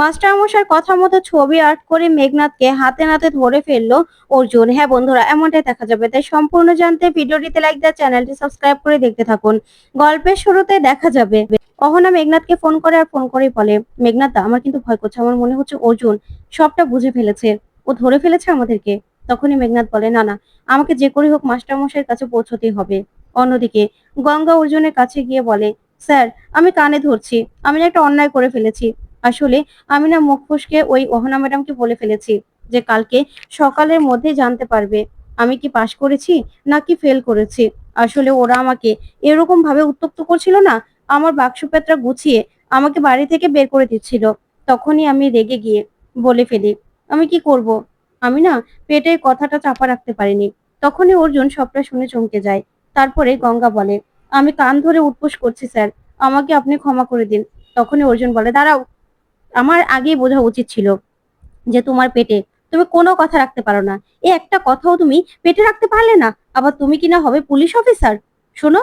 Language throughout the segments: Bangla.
মাস্টারমশাইয়ের কথা মতো ছবি আর্ট করে মেঘনাথকে হাতে নাতে ধরে ফেললো অর্জুন। হ্যাঁ বন্ধুরা, এমনটাই দেখা যাবে। তাই সম্পূর্ণ জানতে ভিডিওটিতে লাইক দিয়ে চ্যানেলটি সাবস্ক্রাইব করে দেখতে থাকুন। গল্পের শুরুতে দেখা যাবে অহনা মেঘনাথকে ফোন করে আর ফোন করেই বলে, মেঘনাথ দা, আমার কিন্তু ভয় করছে। আমার মনে হচ্ছে অর্জুন সবটা বুঝে ফেলেছে, ও ধরে ফেলেছে আমাদেরকে। তখনই মেঘনাথ বলে, না না, আমাকে যে করে হোক মাস্টারমশাইয়ের কাছে পৌঁছতেই হবে। অন্যদিকে গঙ্গা অর্জুনের কাছে গিয়ে বলে, স্যার, আমি কানে ধরছি, আমি না একটা অন্যায় করে ফেলেছি। আসলে আমি না মুখ ফসকে ওই অহনা ম্যাডামকে বলে ফেলেছি যে কালকে সকালের মধ্যে জানতে পারবে আমি কি পাশ করেছি নাকি ফেল করেছি। আসলে ওরা আমাকে এরকম ভাবে উত্তক্ত করছিল না, আমার বাক্সপেত্রা গুছিয়ে আমাকে বাড়ি থেকে বের করে দিচ্ছিল। তখনই আমি রেগে গিয়ে বলে ফেলি, আমি কি করব, আমি না পেটের কথাটা চাপা রাখতে পারিনি। তখনই অর্জুন সবটা শুনে চমকে যায়। তারপরে গঙ্গা বলে, আমি কান ধরে উঠবোস করছি স্যার, আমাকে আপনি ক্ষমা করে দিন। তখনই অর্জুন বলে, দাঁড়াও, আমার আগেই বোঝা উচিত ছিল যে তোমার পেটে তুমি কোনো কথা রাখতে পারো না। এই একটা কথাও তুমি পেটে রাখতে পারলে না, আবার তুমি কিনা হবে পুলিশ অফিসার। শোনো,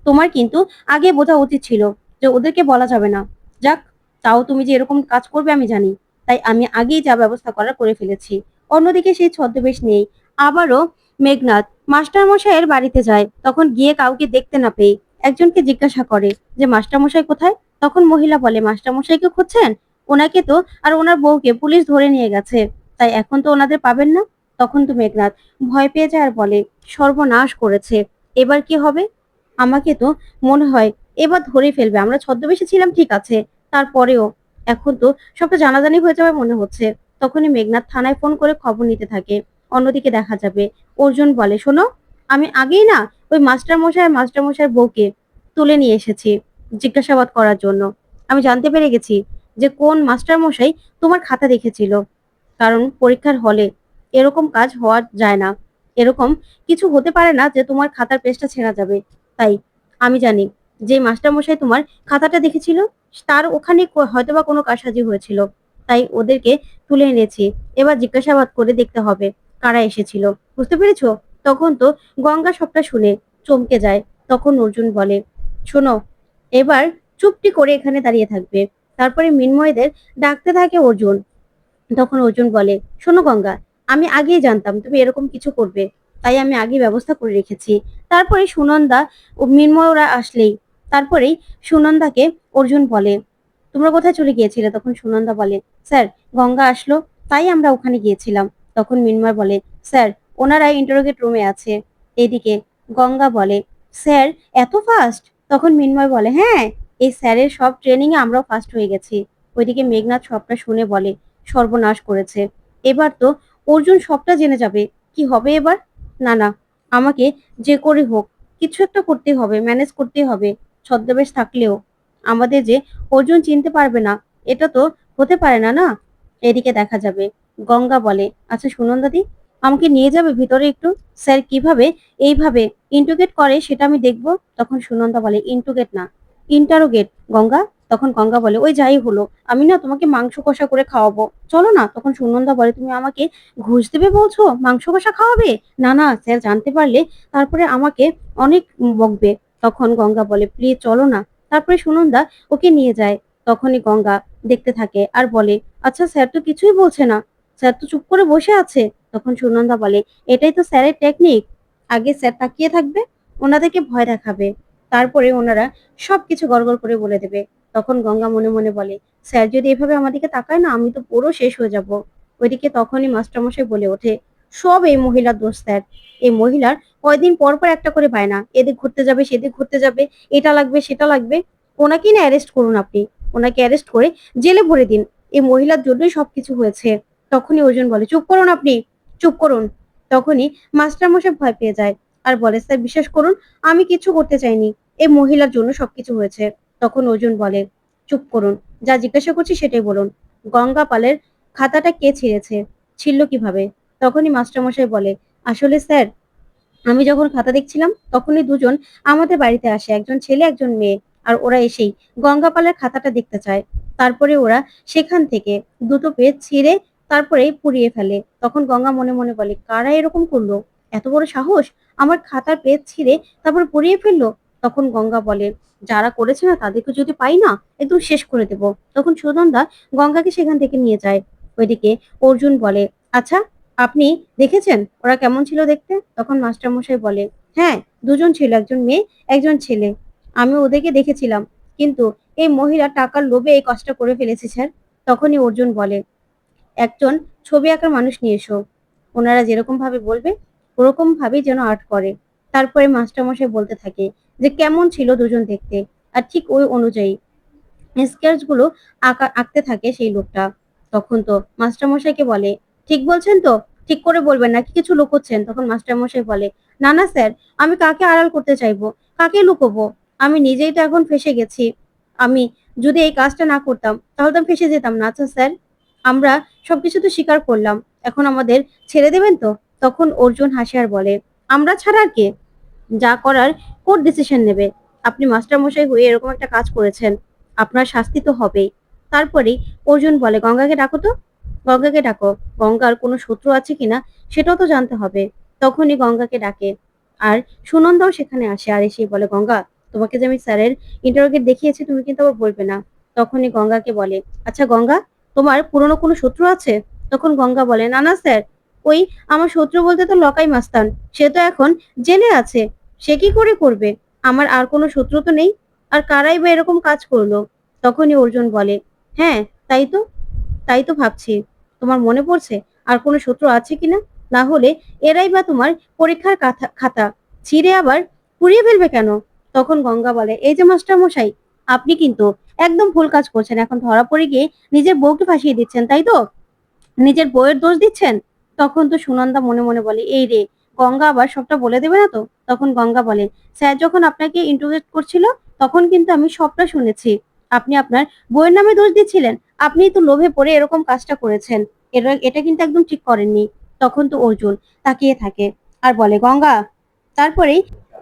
তোমার কিন্তু আগে বোঝা উচিত ছিল যে ওদেরকে বলা যাবে না। যাক, তাও তুমি যে এরকম কাজ করবে আমি জানি, তাই আমি আগেই যা ব্যবস্থা করার করে ফেলেছি। অন্যদিকে সেই ছদ্মবেশ নেই আবারও মেঘনাথ মাস্টারমশাইয়ের বাড়িতে যায়। তখন গিয়ে কাউকে দেখতে না পেয়ে একজনকে জিজ্ঞাসা করে যে মাস্টারমশাই কোথায়। তখন মহিলা বলে, মাস্টারমশাইকে খুঁজছেন? ওনাকে তো আর ওনার বউকে পুলিশ ধরে নিয়ে গেছে, তাই এখন তো ওনাদের পাবেন না। তখন তো মেঘনাথ ভয় পেয়ে যায় আর বলে, সর্বনাশ করেছে, এবার কি হবে? আমাকে তো মনে হয় এবার ধরে ফেলবে। আমরা ছদ্মবেশে ছিলাম ঠিক আছে, তারপরেও এখন তো সবটা জানাজানি হয়ে যাবে মনে হচ্ছে। তখনই মেঘনাথ থানায় ফোন করে খবর নিতে থাকে। অন্যদিকে দেখা যাবে অর্জুন বলে, শোনো, আমি আগেই না ওই মাস্টারমশাইয়ের বউকে তুলে নিয়ে এসেছি জিজ্ঞাসাবাদ করার জন্য। আমি জানতে পেরে গেছি যে কোন মাস্টারমশাই তোমার খাতা দেখেছিল। কারণ পরীক্ষার হলে এরকম কাজ হওয়া যায় না, এরকম কিছু হতে পারে না যে তোমার খাতার পেজটা ছেঁড়া যাবে। তাই আমি জানি যে মাস্টারমশাই তোমার খাতাটা দেখেছিল তার ওখানে হয়তোবা কোনো কারসাজি হয়েছিল, তাই ওদেরকে তুলে এনেছি। এবার জিজ্ঞাসাবাদ করে দেখতে হবে কারা এসেছিল। বুঝতে পেরেছো? তখন তো গঙ্গা সবটা শুনে চমকে যায়। তখন অর্জুন বলে, শোনো, এবার চুপটি করে এখানে দাঁড়িয়ে থাকবে। তারপরে মিন্ময়দের ডাকতে থাকে অর্জুন। তখন অর্জুন বলে, শোনো গঙ্গা, আমি আগেই জানতাম তুমি এরকম কিছু করবে, তাই আমি আগে ব্যবস্থা করে রেখেছি। তারপরে সুনন্দা ও মিন্ময় ওরা আসলেই তারপরেই সুনন্দাকে অর্জুন বলে, তোমরা কোথায় চলে গিয়েছিলে? তখন সুনন্দা বলে, স্যার, গঙ্গা আসলো তাই আমরা ওখানে গিয়েছিলাম। তখন মিন্ময় বলে, স্যার, ওনারা ইন্টারোগেট রুমে আছে। এদিকে গঙ্গা বলে, স্যার, এত ফাস্ট? তখন মিন্ময় বলে, হ্যাঁ, এই স্যারের সব ট্রেনিং এ আমরাও ফাস্ট হয়ে গেছি। ওইদিকে মেঘনাথ সবটা শুনে বলে, সর্বনাশ করেছে, এবার তো অর্জুন সবটা জেনে যাবে। কি হবে এবার? না না, আমাকে যে করে হোক কিছু একটা করতে হবে, ম্যানেজ করতে হবে। ছদ্মবেশ থাকলেও আমাদের যে অর্জুন চিনতে পারবে না, এটা তো হতে পারে না না। এদিকে দেখা যাবে গঙ্গা বলে, আচ্ছা সুনন্দাদি, আমাকে নিয়ে যাবে ভিতরে একটু? স্যার কিভাবে এইভাবে ইন্টুগেট করে সেটা আমি দেখবো। তখন সুনন্দা বলে, ইন্টুগেট না, ইন্টারোগেট গঙ্গা। তখন গঙ্গা বলে, ওই যাই হলো, আমি না তোমাকে মাংস কষা করে খাওয়াবো, চলো না। তখন সুনন্দা বলে, তুমি আমাকে ঘুষ দেবে বলছো, মাংস কষা খাওয়াবে? না না স্যার, জানতে পারলে তারপরে আমাকে অনেক বকবে। তখন গঙ্গা বলে, প্লিজ চলো না। তারপরে সুনন্দা ওকে নিয়ে যায়। তখনই গঙ্গা দেখতে থাকে আর বলে, আচ্ছা স্যার তো কিছুই বলছে না, স্যার তো চুপ করে বসে আছে। তখন সুনন্দা বলে, এটাই তো স্যারের টেকনিক, আগে স্যার তাকিয়ে থাকবে, ওনাদেরকে ভয় দেখাবে, তারপরে ওনারা সবকিছু গড়গড় করে বলে দেবে। তখন গঙ্গা মনে মনে বলে, স্যার যদি এভাবে আমাদেরকে তাকায় না, আমি তো পুরো শেষ হয়ে যাব। ওইদিকে তখনই মাস্টারমশাই বলে ওঠে, সব এই মহিলার দোষ স্যার। এই মহিলার কয়দিন পর পর একটা করে বায়না, এদিক ঘুরতে যাবে সেদিক ঘুরতে যাবে, এটা লাগবে সেটা লাগবে। ওনাকেই না অ্যারেস্ট করুন আপনি, ওনাকে অ্যারেস্ট করে জেলে ভরে দিন, এই মহিলার জন্যই সবকিছু হয়েছে। তখনই অর্জুন বলে, চুপ করুন আপনি, চুপ করুন। তখনই মাস্টারমশাই ভয় পেয়ে যায় আর বলে, স্যার বিশ্বাস করুন, আমি কিছু করতে চাইনি, এই মহিলার জন্য সবকিছু হয়েছে। তখন অর্জুন বলে, চুপ করুন, যা জিজ্ঞাসা করছি সেটাই বলুন। গঙ্গা পালের খাতাটা কে ছিঁড়েছে, ছিঁড়ল কিভাবে? তখনই মাস্টারমশাই বলে, আসলে স্যার, আমি যখন খাতা দেখছিলাম তখনই দুজন আমাদের বাড়িতে আসে, একজন ছেলে একজন মেয়ে। আর ওরা এসেই গঙ্গা পালের খাতাটা দেখতে চায়। তারপরে ওরা সেখান থেকে দুটো পেজ ছিঁড়ে তারপরে পুড়িয়ে ফেলে। তখন গঙ্গা মনে মনে বলে, কারা এরকম করলো, এত বড় সাহস, আমার খাতার পেজ ছিঁড়ে তারপর পুড়িয়ে ফেললো। তখন গঙ্গা বলে, যারা করেছে না তাদেরকে যদি পাই না একদম শেষ করে দেব। তখন সুনন্দা গঙ্গাকে সেখান থেকে নিয়ে যায়। ওইদিকে অর্জুন বলে, আচ্ছা আপনি দেখেছেন ওরা কেমন ছিল দেখতে? তখন মাস্টারমশাই বলে, হ্যাঁ, দুজন ছিল, একজন মেয়ে একজন ছেলে। আমি ওদেরকে দেখেছিলাম, কিন্তু এই মহিলা টাকার লোভে এই কাজটা করে ফেলেছে স্যার। তখনই অর্জুন বলে, একজন ছবি আঁকার মানুষ নিয়ে এসো, ওনারা যেরকম ভাবে বলবে ওরকম ভাবেই যেন আর্ট করে। তারপরে মাস্টারমশাই বলতে থাকে যে কেমন ছিল দুজন দেখতে, আর ঠিক ওই অনুযায়ী স্কেচ গুলো আঁকতে থাকে সেই লোকটা। তখন তো মাস্টারমশাইকে বলে, ঠিক বলছেন তো, ঠিক করে বলবেন নাকি কিছু লুকোচ্ছেন? তখন মাস্টারমশাই বলে, না না স্যার, আমি কাকে আড়াল করতে চাইবো, কাকে লুকোবো? আমি নিজেই তো এখন ফেঁসে গেছি। আমি যদি এই কাজটা না করতাম তাহলে তো আমি ফেঁসে যেতাম না। আচ্ছা স্যার, আমরা সবকিছু তো স্বীকার করলাম, এখন আমাদের ছেড়ে দেবেন তো? তখন অর্জুন হাসে আর বলে, আমরা ছাড়া আর কে? যা করার কোর্ট ডিসিশন নেবে। আপনি মাস্টারমশাই হয়ে এরকম একটা কাজ করেছেন, আপনার শাস্তি তো হবেই। তারপরেই অর্জুন বলে, গঙ্গাকে ডাকো তো, গঙ্গাকে ডাকো। গঙ্গার কোনো শত্রু আছে কিনা সেটাও তো জানতে হবে। তখনই গঙ্গাকে ডাকে, আর সুনন্দাও সেখানে আসে আর এসে বলে, গঙ্গা, তোমাকে যে আমি স্যারের ইন্টারোগেট দেখিয়েছি তুমি কিন্তু আবার বলবে না। তখনই গঙ্গাকে বলে, আচ্ছা গঙ্গা, তোমার পুরনো কোনো শত্রু আছে? তখন গঙ্গা বলে, না না স্যার, ওই আমার শত্রু বলতে তো লকাই মাস্তান, সে তো এখন জেলে আছে, সে কি করে করবে? আমার আর কোনো শত্রু তো নেই, আর কারাই বা এরকম কাজ করলো? তখনই অর্জুন বলে, হ্যাঁ, তাই তো, তাই তো ভাবছি। তোমার মনে পড়ছে আর কোনো শত্রু আছে কিনা? না হলে এরাই বা তোমার পরীক্ষার খাতা ছিঁড়ে আবার পুড়িয়ে ফেলবে কেন? তখন গঙ্গা বলে, এই যে মাস্টার মশাই, আপনি কিন্তু একদম ভুল কাজ করছেন। এখন ধরা পড়ে গিয়ে নিজের বউকে ফাঁসিয়ে দিচ্ছেন, তাই তো? নিজের বউয়ের দোষ দিচ্ছেন। তখন তো সুনন্দা মনে মনে বলে, এই রে, গঙ্গা আবার সবটা বলে দেবে না তো? তখন গঙ্গা বলে, স্যার যখন আপনাকে ইন্টারোগেট করছিল তখন কিন্তু আমি সবটা শুনেছি। আপনি আপনার বউয়ের নামে দোষ দিচ্ছিলেন, আপনি তো লোভে পড়ে এরকম কাজটা করেছেন, এটা কিন্তু একদম ঠিক করেননি। তখন তো অর্জুন তাকিয়ে থাকে আর বলে, গঙ্গা। তারপরেই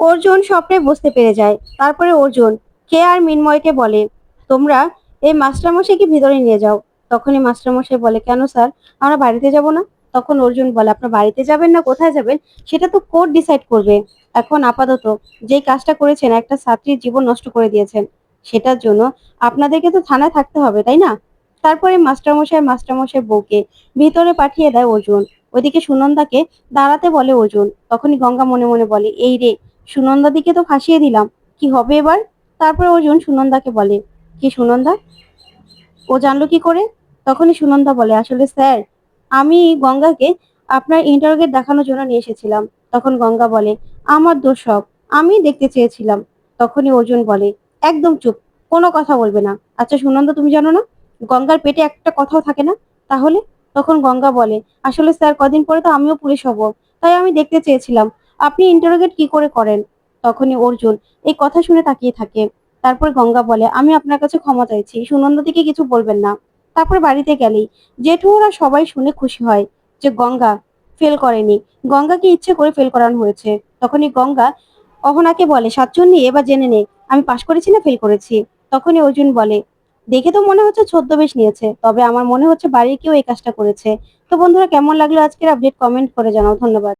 অর্জুন সবটাই বুঝতে পেরে যায়। তারপরে অর্জুন কে আর মিনময়কে বলে, তোমরা এই মাস্টারমশাইকে ভিতরে নিয়ে যাও। তখনই মাস্টারমশাই বলে, কেন স্যার, আমরা বাড়িতে যাব না? তখন অর্জুন বলে, আপনার বাড়িতে যাবেন না কোথায় যাবেন সেটা তো কোর্ট ডিসাইড করবে। এখন আপাতত যেই কাজটা করেছেন, একটা ছাত্রীর জীবন নষ্ট করে দিয়েছেন, সেটার জন্য আপনাদেরকে তো থানায় থাকতে হবে, তাই না? তারপরে মাস্টারমশাই বউকে ভিতরে পাঠিয়ে দেয় অর্জুন। ওইদিকে সুনন্দাকে দাঁড়াতে বলে অর্জুন। তখনই গঙ্গা মনে মনে বলে, এই রে, সুনন্দাদিকে তো ফাঁসিয়ে দিলাম, কি হবে এবার? তারপরে অর্জুন সুনন্দাকে বলে, কি সুনন্দা, ও জানলো কি করে? তখনই সুনন্দা বলে, আসলে স্যার, আমি গঙ্গাকে আপনার ইন্টারোগেট দেখানোর জন্য নিয়ে এসেছিলাম। তখন গঙ্গা বলে, আমার দোষ সব, আমি দেখতে চেয়েছিলাম। তখনই অর্জুন বলে, একদম চুপ, কোনো কথা বলবে না। আচ্ছা সুনন্দা, তুমি জানো না গঙ্গার পেটে একটা কথাও থাকে না? তাহলে? তখন গঙ্গা বলে, আসলে স্যার, কদিন পরে তো আমিও পুলিশ হব, তাই আমি দেখতে চেয়েছিলাম আপনি ইন্টারোগেট কি করে করেন। তখনই অর্জুন এই কথা শুনে তাকিয়ে থাকে। তারপর গঙ্গা বলে, আমি আপনার কাছে ক্ষমা চাইছি, সুনন্দা দিকে কিছু বলবেন না। তারপর বাড়িতে গেলেই জেঠু ওরা সবাই শুনে খুশি হয় যে গঙ্গা ফেল করেনি, গঙ্গাকে ইচ্ছে করে ফেল করানো হয়েছে। তখনই গঙ্গা অহনাকে বলে, সাতচন্নি, এবার জেনে নে আমি পাশ করেছি না ফেল করেছি। তখনই অর্জুন বলে, দেখে তো মনে হচ্ছে ছদ্মবেশ নিয়েছে, তবে আমার মনে হচ্ছে বাড়ির কেউ এই কাজটা করেছে। তো বন্ধুরা, কেমন লাগলো আজকের আপডেট, কমেন্ট করে জানাও। ধন্যবাদ।